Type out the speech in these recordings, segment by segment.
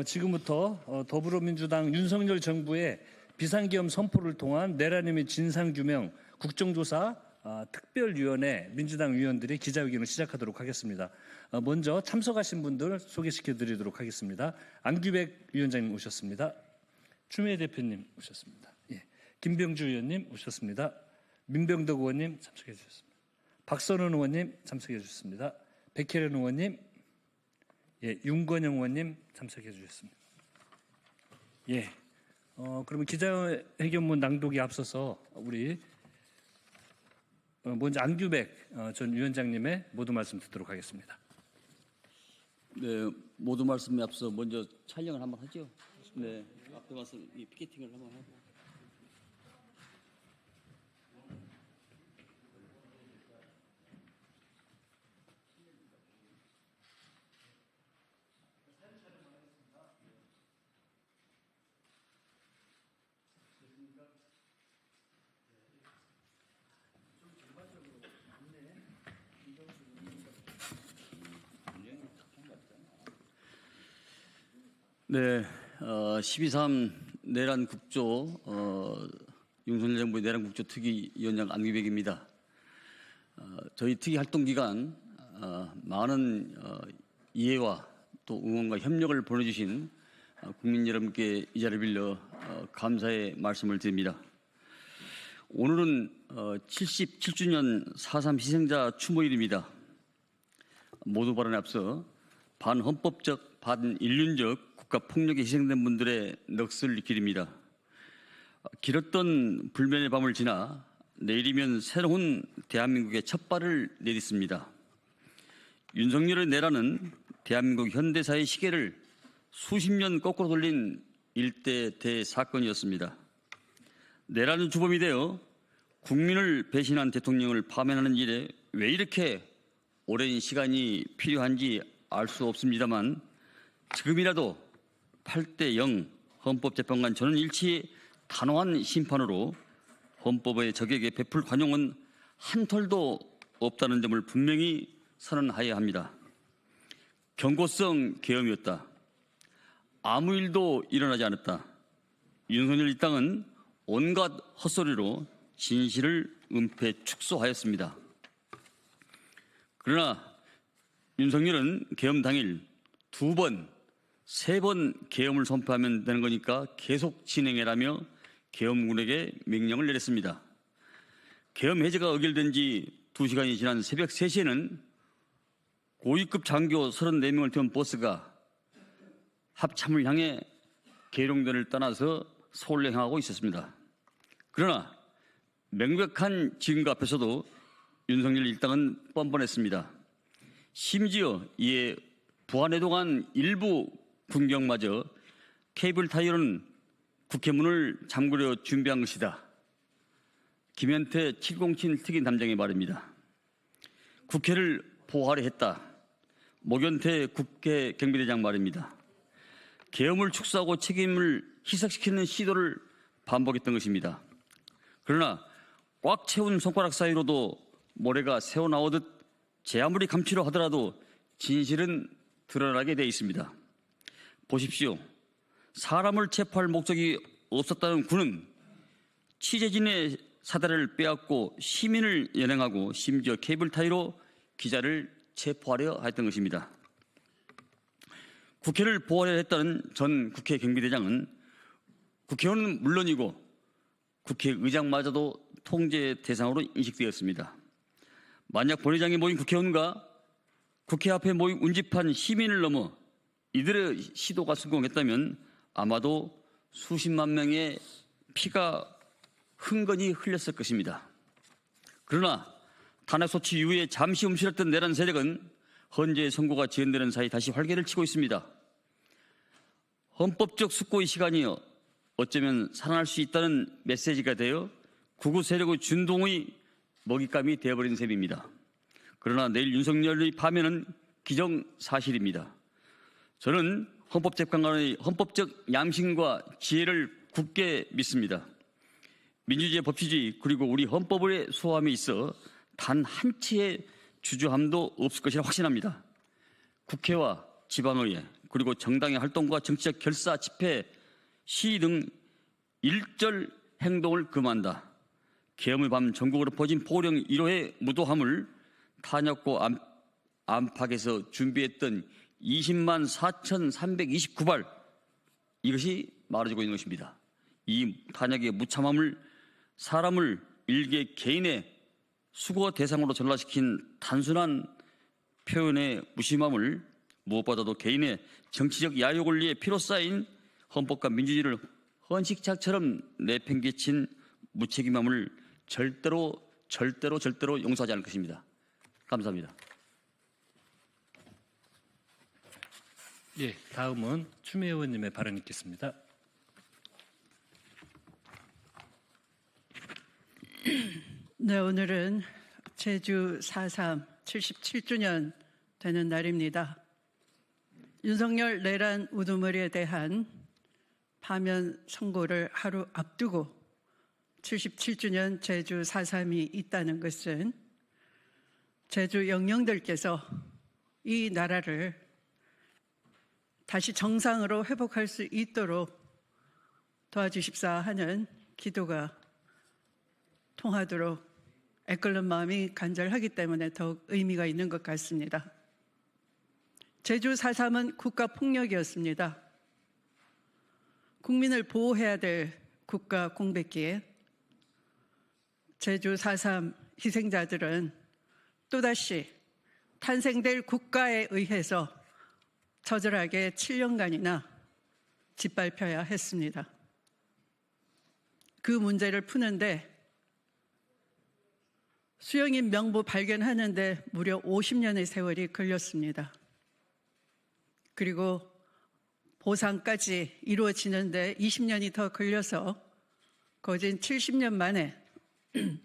지금부터 더불어민주당 윤석열 정부의 비상계엄 선포를 통한 내란 혐의 진상규명 국정조사 특별위원회 민주당 위원들이 기자회견을 시작하도록 하겠습니다. 먼저 참석하신 분들 소개시켜드리도록 하겠습니다. 안규백 위원장님 오셨습니다. 추미애 대표님 오셨습니다. 김병주 의원님 오셨습니다. 민병덕 의원님 참석해 주셨습니다. 박선원 의원님 참석해 주셨습니다. 백혜련 의원님, 윤건영 의원님 참석해 주셨습니다. 그러면 기자회견문 낭독에 앞서서 우리 먼저 안규백 전 위원장님의 모두 말씀 듣도록 하겠습니다. 네, 모두 말씀에 앞서 먼저 촬영을 한번 하죠. 네, 앞에 와서 이 피켓팅을 한번 하고. 네, 12.3 내란 국조 윤석열 정부의 내란 국조 특위위원장 안규백입니다. 저희 특위 활동 기간 많은 이해와 또 응원과 협력을 보내주신 국민 여러분께 이 자리를 빌려 감사의 말씀을 드립니다. 오늘은 77주년 4.3 희생자 추모일입니다. 모두 발언에 앞서 반헌법적, 반인륜적 국가폭력에 희생된 분들의 넋을 기립니다. 길었던 불면의 밤을 지나 내일이면 새로운 대한민국의 첫 발을 내딛습니다. 윤석열의 내란은 대한민국 현대사의 시계를 수십 년 거꾸로 돌린 일대 대사건이었습니다. 내란은 주범이 되어 국민을 배신한 대통령을 파면하는 일에 왜 이렇게 오랜 시간이 필요한지 알 수 없습니다만 지금이라도 8대0 헌법재판관 전원일치의 단호한 심판으로 헌법의 저격에 베풀 관용은 한 털도 없다는 점을 분명히 선언하여야 합니다. 경고성 계엄이었다. 아무 일도 일어나지 않았다. 윤석열 일당은 온갖 헛소리로 진실을 은폐 축소하였습니다. 그러나 윤석열은 계엄 당일 2번, 3번 계엄을 선포하면 되는 거니까 계속 진행해라며 계엄군에게 명령을 내렸습니다. 계엄 해제가 의결된 지 2시간이 지난 새벽 3시에는 고위급 장교 34명을 태운 버스가 합참을 향해 계룡대를 떠나서 서울로 향하고 있었습니다. 그러나 명백한 증거 앞에서도 윤석열 일당은 뻔뻔했습니다. 심지어 이에 부안해동한 일부 군경마저 케이블 타이어는 국회 문을 잠그려 준비한 것이다. 김현태 707 특임 담장의 말입니다. 국회를 보호하려 했다. 목연태 국회 경비대장 말입니다. 계엄을 축소하고 책임을 희석시키는 시도를 반복했던 것입니다. 그러나 꽉 채운 손가락 사이로도 모래가 새어나오듯 제 아무리 감추려 하더라도 진실은 드러나게 돼 있습니다. 보십시오. 사람을 체포할 목적이 없었다는 군은 취재진의 사다리를 빼앗고 시민을 연행하고 심지어 케이블 타이로 기자를 체포하려 했던 것입니다. 국회를 보호하려 했다는 전 국회 경비대장은 국회의원은 물론이고 국회의장마저도 통제 대상으로 인식되었습니다. 만약 본회장에 모인 국회의원과 국회 앞에 모인 운집한 시민을 넘어 이들의 시도가 성공했다면 아마도 수십만 명의 피가 흥건히 흘렸을 것입니다. 그러나 탄핵소치 이후에 잠시 움츠렸던 내란 세력은 헌재의 선고가 지연되는 사이 다시 활개를 치고 있습니다. 헌법적 숙고의 시간이 어쩌면 살아날 수 있다는 메시지가 되어 극우 세력의 준동의 먹잇감이 되어버린 셈입니다. 그러나 내일 윤석열의 파면은 기정사실입니다. 저는 헌법재판관의 헌법적 양심과 지혜를 굳게 믿습니다. 민주주의, 법치주의 그리고 우리 헌법의 수호함에 있어 단 한 치의 주저함도 없을 것이라 확신합니다. 국회와 지방의회 그리고 정당의 활동과 정치적 결사, 집회, 시위 등 일절 행동을 금한다. 계엄을 밤 전국으로 퍼진 포령 1호의 무도함을 탄약고 안팎에서 준비했던 20만 4,329발 이것이 말해주고 있는 것입니다. 이 탄약의 무참함을 사람을 일개 개인의 수거 대상으로 전락시킨 단순한 표현의 무심함을 무엇보다도 개인의 정치적 야유 권리에 피로 쌓인 헌법과 민주주의를 헌식차처럼 내팽개친 무책임함을 절대로 용서하지 않을 것입니다. 감사합니다. 예, 다음은 추미애 의원님의 발언 있겠습니다. 네, 오늘은 제주 4.3 77주년 되는 날입니다. 윤석열 내란 우두머리에 대한 파면 선고를 하루 앞두고 77주년 제주 4.3이 있다는 것은 제주 영령들께서 이 나라를 다시 정상으로 회복할 수 있도록 도와주십사 하는 기도가 통하도록 애끓는 마음이 간절하기 때문에 더욱 의미가 있는 것 같습니다. 제주 4.3은 국가폭력이었습니다. 국민을 보호해야 될 국가 공백기에 제주 4.3 희생자들은 또다시 탄생될 국가에 의해서 처절하게 7년간이나 짓밟혀야 했습니다. 그 문제를 푸는데 수영인 명부 발견하는데 무려 50년의 세월이 걸렸습니다. 그리고 보상까지 이루어지는데 20년이 더 걸려서 거진 70년 만에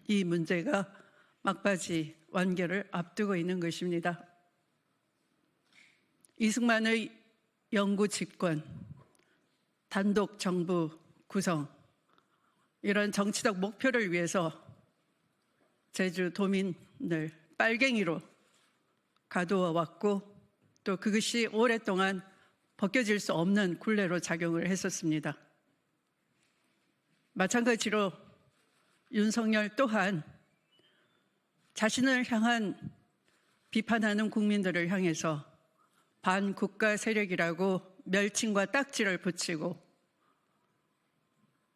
이 문제가 막바지 완결을 앞두고 있는 것입니다. 이승만의 영구 집권, 단독 정부 구성, 이런 정치적 목표를 위해서 제주도민을 빨갱이로 가두어 왔고 또 그것이 오랫동안 벗겨질 수 없는 굴레로 작용을 했었습니다. 마찬가지로 윤석열 또한 자신을 향한 비판하는 국민들을 향해서 반국가 세력이라고 멸칭과 딱지를 붙이고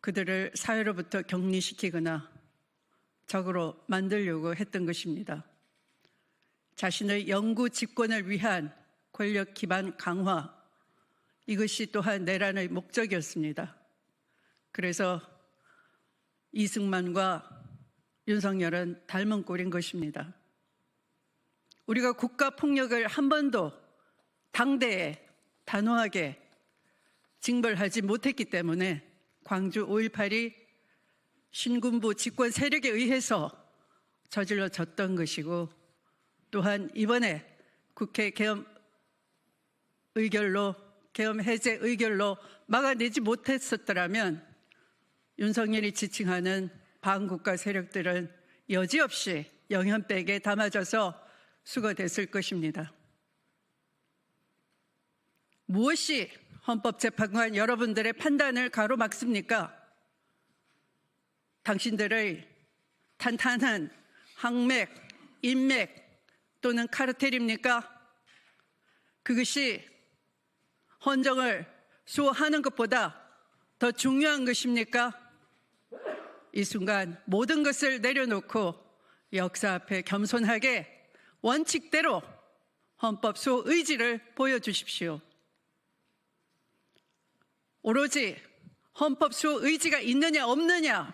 그들을 사회로부터 격리시키거나 적으로 만들려고 했던 것입니다. 자신의 영구 집권을 위한 권력 기반 강화, 이것이 또한 내란의 목적이었습니다. 그래서 이승만과 윤석열은 닮은 꼴인 것입니다. 우리가 국가 폭력을 한 번도 당대에 단호하게 징벌하지 못했기 때문에 광주 5.18이 신군부 집권 세력에 의해서 저질러졌던 것이고 또한 이번에 국회 계엄 해제 의결로 막아내지 못했었더라면 윤석열이 지칭하는 반국가 세력들은 여지없이 영현백에 담아져서 수거됐을 것입니다. 무엇이 헌법재판관 여러분들의 판단을 가로막습니까? 당신들의 탄탄한 항맥, 인맥 또는 카르텔입니까? 그것이 헌정을 수호하는 것보다 더 중요한 것입니까? 이 순간 모든 것을 내려놓고 역사 앞에 겸손하게 원칙대로 헌법 수호 의지를 보여주십시오. 오로지 헌법 수호 의지가 있느냐 없느냐,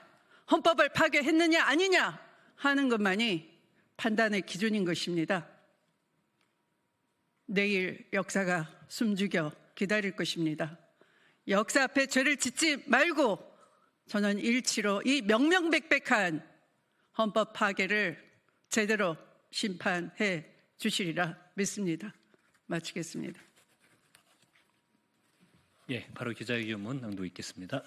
헌법을 파괴했느냐 아니냐 하는 것만이 판단의 기준인 것입니다. 내일 역사가 숨죽여 기다릴 것입니다. 역사 앞에 죄를 짓지 말고 저는 일치로 이 명명백백한 헌법 파괴를 제대로 심판해 주시리라 믿습니다. 마치겠습니다. 예, 바로 기자회견문 낭독 있겠습니다.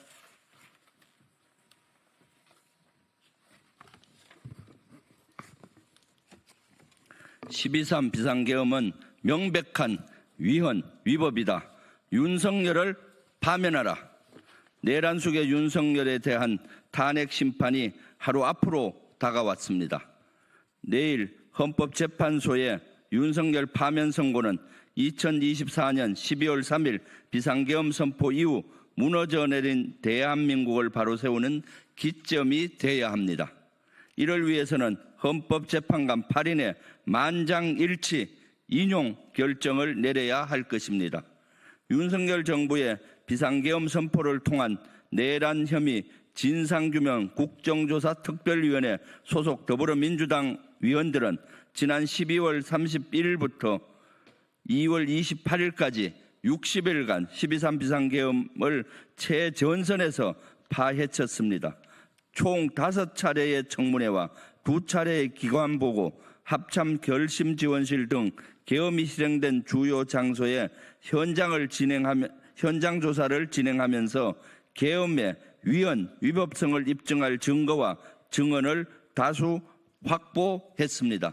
(12.3) 비상계엄은 명백한 위헌, 위법이다. 윤석열을 파면하라. 내란숙의 윤석열에 대한 탄핵 심판이 하루 앞으로 다가왔습니다. 내일 헌법재판소의 윤석열 파면 선고는 2024년 12월 3일 비상계엄 선포 이후 무너져 내린 대한민국을 바로 세우는 기점이 되어야 합니다. 이를 위해서는 헌법재판관 8인의 만장일치 인용 결정을 내려야 할 것입니다. 윤석열 정부의 비상계엄 선포를 통한 내란 혐의 진상규명 국정조사 특별위원회 소속 더불어민주당 위원들은 지난 12월 31일부터 2월 28일까지 60일간 12.3 비상계엄을 최전선에서 파헤쳤습니다. 총 5차례의 청문회와 2차례의 기관보고, 합참 결심지원실 등 계엄이 실행된 주요 장소에 현장 조사를 진행하면서 계엄의 위법성을 입증할 증거와 증언을 다수 확보했습니다.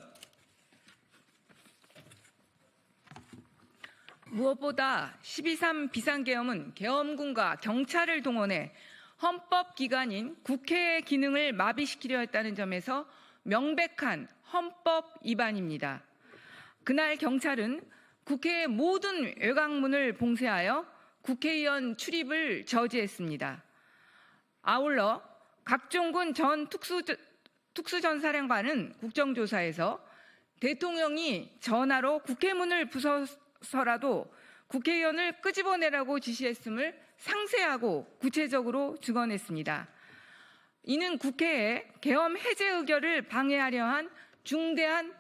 무엇보다 12.3 비상계엄은 계엄군과 경찰을 동원해 헌법기관인 국회의 기능을 마비시키려 했다는 점에서 명백한 헌법 위반입니다. 그날 경찰은 국회의 모든 외곽문을 봉쇄하여 국회의원 출입을 저지했습니다. 아울러 각종군 전 특수전사령관은 국정조사에서 대통령이 전화로 국회문을 부숴서라도 국회의원을 끄집어내라고 지시했음을 상세하고 구체적으로 증언했습니다. 이는 국회의 계엄 해제 의결을 방해하려 한 중대한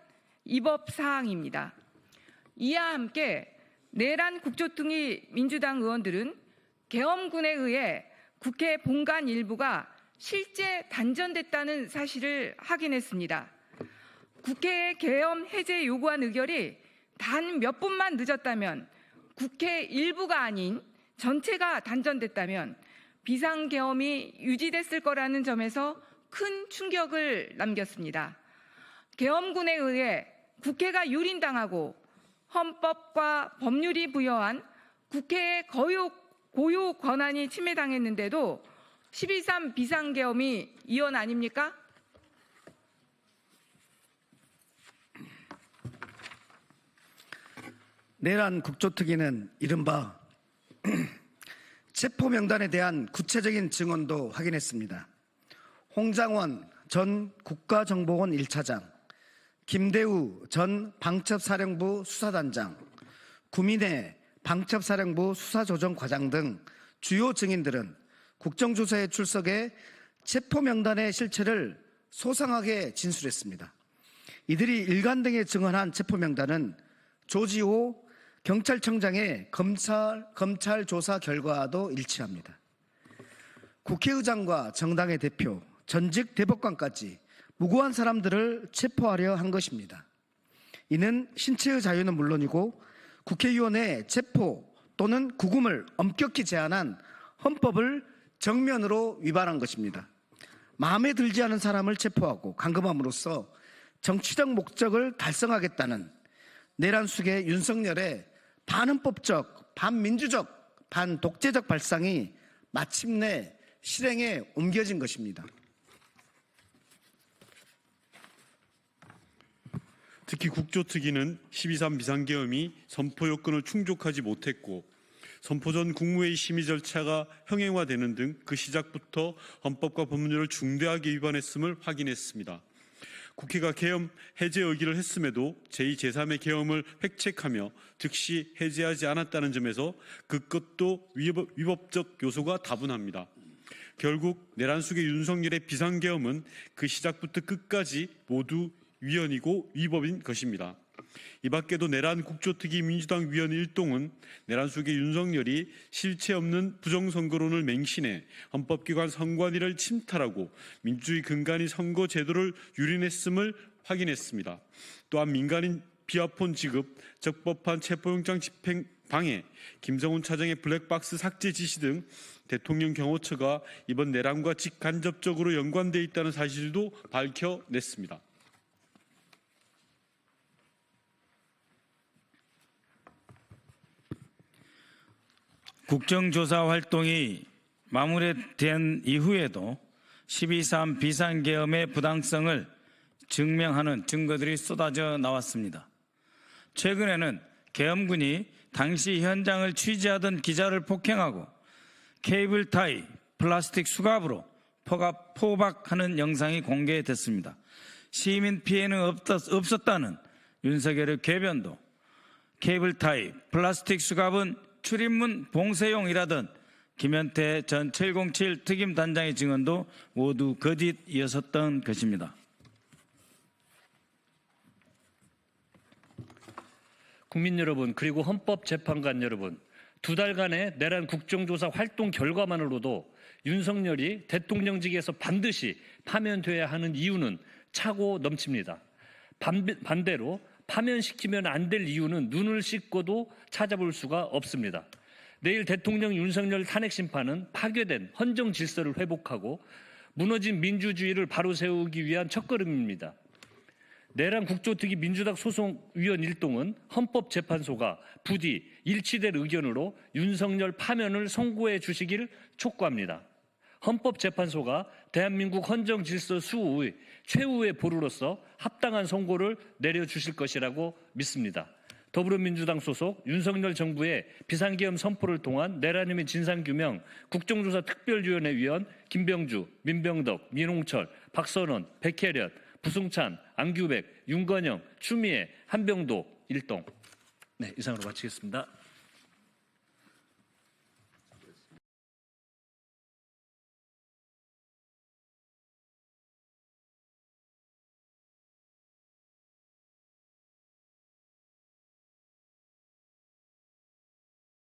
위법 사항입니다. 이와 함께 내란 국조특위 민주당 의원들은 계엄군에 의해 국회 본관 일부가 실제 단전됐다는 사실을 확인했습니다. 국회의 계엄 해제 요구한 의결이 단 몇 분만 늦었다면, 국회 일부가 아닌 전체가 단전됐다면 비상계엄이 유지됐을 거라는 점에서 큰 충격을 남겼습니다. 계엄군에 의해 국회가 유린당하고 헌법과 법률이 부여한 국회의 고유 권한이 침해당했는데도 12.3 비상계엄이 이원 아닙니까? 내란 국조특위는 이른바 체포명단에 대한 구체적인 증언도 확인했습니다. 홍장원 전 국가정보원 1차장, 김대우 전 방첩사령부 수사단장, 구민혜 방첩사령부 수사조정과장 등 주요 증인들은 국정조사에 출석해 체포명단의 실체를 소상하게 진술했습니다. 이들이 일관되게 증언한 체포명단은 조지호 경찰청장의 검찰 조사 결과와도 일치합니다. 국회의장과 정당의 대표, 전직 대법관까지 무고한 사람들을 체포하려 한 것입니다. 이는 신체의 자유는 물론이고 국회의원의 체포 또는 구금을 엄격히 제한한 헌법을 정면으로 위반한 것입니다. 마음에 들지 않은 사람을 체포하고 감금함으로써 정치적 목적을 달성하겠다는 내란숙의 윤석열의 반헌법적, 반민주적, 반독재적 발상이 마침내 실행에 옮겨진 것입니다. 특히 국조특위는 12.3 비상계엄이 선포 요건을 충족하지 못했고 선포 전 국무회의 심의 절차가 형행화되는 등 그 시작부터 헌법과 법률을 중대하게 위반했음을 확인했습니다. 국회가 계엄 해제 의결을 했음에도 제2, 제3의 계엄을 획책하며 즉시 해제하지 않았다는 점에서 그것도 위법적 요소가 다분합니다. 결국 내란숙의 윤석열의 비상계엄은 그 시작부터 끝까지 모두 위헌이고 위법인 것입니다. 이 밖에도 내란 국조특위 민주당 위원 일동은 내란숙의 윤석열이 실체 없는 부정선거론을 맹신해 헌법기관 선관위를 침탈하고 민주주의 근간인 선거제도를 유린했음을 확인했습니다. 또한 민간인 비아폰 지급, 적법한 체포영장 집행 방해, 김정은 차장의 블랙박스 삭제 지시 등 대통령 경호처가 이번 내란과 직간접적으로 연관되어 있다는 사실도 밝혀냈습니다. 국정조사 활동이 마무리된 이후에도 12.3 비상계엄의 부당성을 증명하는 증거들이 쏟아져 나왔습니다. 최근에는 계엄군이 당시 현장을 취재하던 기자를 폭행하고 케이블 타이, 플라스틱 수갑으로 포박하는 영상이 공개됐습니다. 시민 피해는 없었다는 윤석열의 궤변도 케이블 타이, 플라스틱 수갑은 출입문 봉쇄용이라던 김현태 전 707 특임단장의 증언도 모두 거짓이었던 것입니다. 국민 여러분, 그리고 헌법재판관 여러분, 2달간의 내란 국정조사 활동 결과만으로도 윤석열이 대통령직에서 반드시 파면돼야 하는 이유는 차고 넘칩니다. 반대로 파면시키면 안 될 이유는 눈을 씻고도 찾아볼 수가 없습니다. 내일 대통령 윤석열 탄핵 심판은 파괴된 헌정 질서를 회복하고 무너진 민주주의를 바로 세우기 위한 첫걸음입니다. 내란 국조특위 민주당 소속위원 일동은 헌법재판소가 부디 일치된 의견으로 윤석열 파면을 선고해 주시길 촉구합니다. 헌법재판소가 대한민국 헌정질서 수호의 최후의 보루로서 합당한 선고를 내려주실 것이라고 믿습니다. 더불어민주당 소속 윤석열 정부의 비상계엄 선포를 통한 내란 혐의 진상규명 국정조사 특별위원회 위원 김병주, 민병덕, 민홍철, 박선원, 백혜련, 부승찬, 안규백, 윤건영, 추미애, 한병도 일동. 네, 이상으로 마치겠습니다.